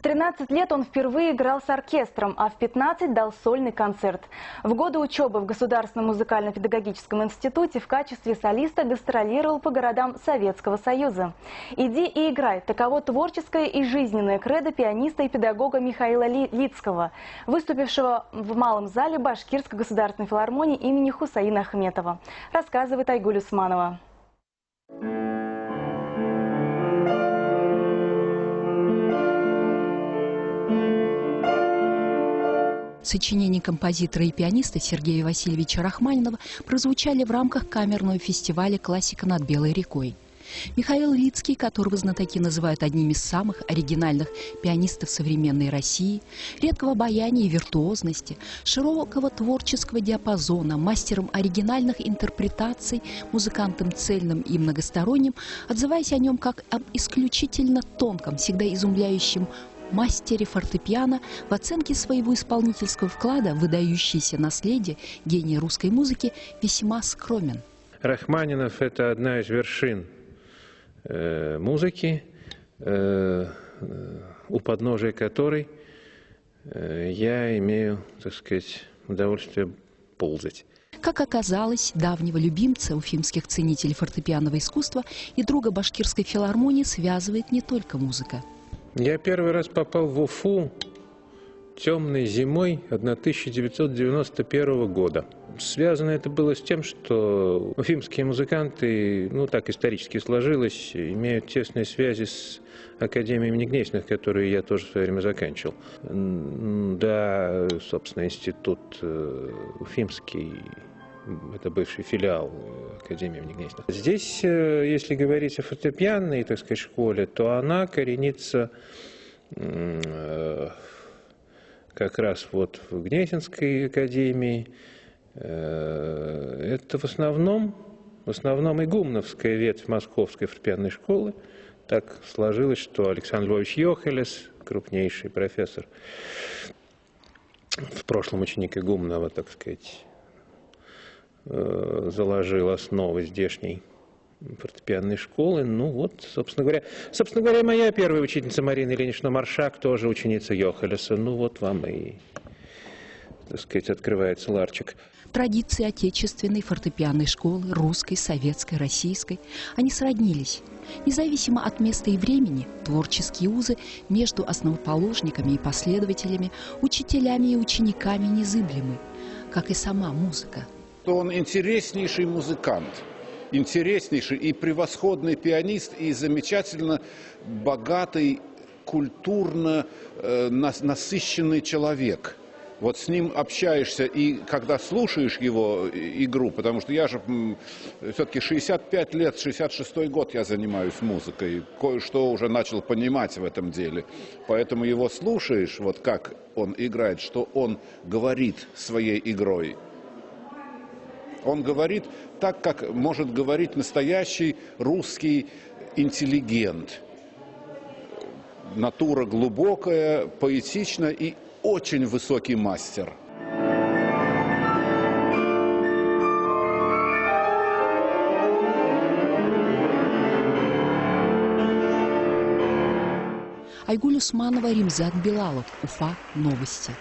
13 лет он впервые играл с оркестром, а в 15 дал сольный концерт. В годы учебы в Государственном музыкально-педагогическом институте в качестве солиста гастролировал по городам Советского Союза. «Иди и играй» – таково творческое и жизненное кредо пианиста и педагога Михаила Лицкого, выступившего в Малом зале Башкирской государственной филармонии имени Хусаина Ахметова, рассказывает Айгуль Усманова. Сочинения композитора и пианиста Сергея Васильевича Рахманинова прозвучали в рамках камерного фестиваля «Классика над Белой рекой». Михаил Лицкий, которого знатоки называют одним из самых оригинальных пианистов современной России, редкого обаяния и виртуозности, широкого творческого диапазона, мастером оригинальных интерпретаций, музыкантом цельным и многосторонним, отзываясь о нем как об исключительно тонком, всегда изумляющем мастере фортепиано, в оценке своего исполнительского вклада, выдающееся наследие гения русской музыки, весьма скромен. Рахманинов – это одна из вершин музыки, у подножия которой я имею, так сказать, удовольствие ползать. Как оказалось, давнего любимца уфимских ценителей фортепианного искусства и друга Башкирской филармонии связывает не только музыка. Я первый раз попал в Уфу темной зимой 1991 года. Связано это было с тем, что уфимские музыканты, ну так исторически сложилось, имеют тесные связи с Академией имени Гнесиных, которую я тоже в свое время заканчивал. Да, собственно, институт уфимский, это бывший филиал Академии имени Гнесиных. Здесь, если говорить о фортепианной, так сказать, школе, то она коренится как раз вот в Гнесинской академии. Это в основном игумновская ветвь Московской фортепианной школы. Так сложилось, что Александр Львович Йохелес, крупнейший профессор, в прошлом ученик Игумнова, так сказать, заложил основы здешней фортепианной школы. Ну вот, собственно говоря, моя первая учительница Марина Ильинична Маршак, тоже ученица Йохелеса. Ну вот вам и, так сказать, открывается ларчик. Традиции отечественной фортепианной школы, русской, советской, российской, они сроднились. Независимо от места и времени, творческие узы между основоположниками и последователями, учителями и учениками незыблемы, как и сама музыка. Он интереснейший музыкант, интереснейший и превосходный пианист, и замечательно богатый, культурно насыщенный человек. Вот с ним общаешься, и когда слушаешь его игру, потому что я же все-таки 65 лет, 66-й год я занимаюсь музыкой, кое-что уже начал понимать в этом деле. Поэтому его слушаешь, вот как он играет, что он говорит своей игрой. Он говорит так, как может говорить настоящий русский интеллигент. Натура глубокая, поэтичная и очень высокий мастер. Айгуль Усманова, Римзат Билалов, Уфа. Новости.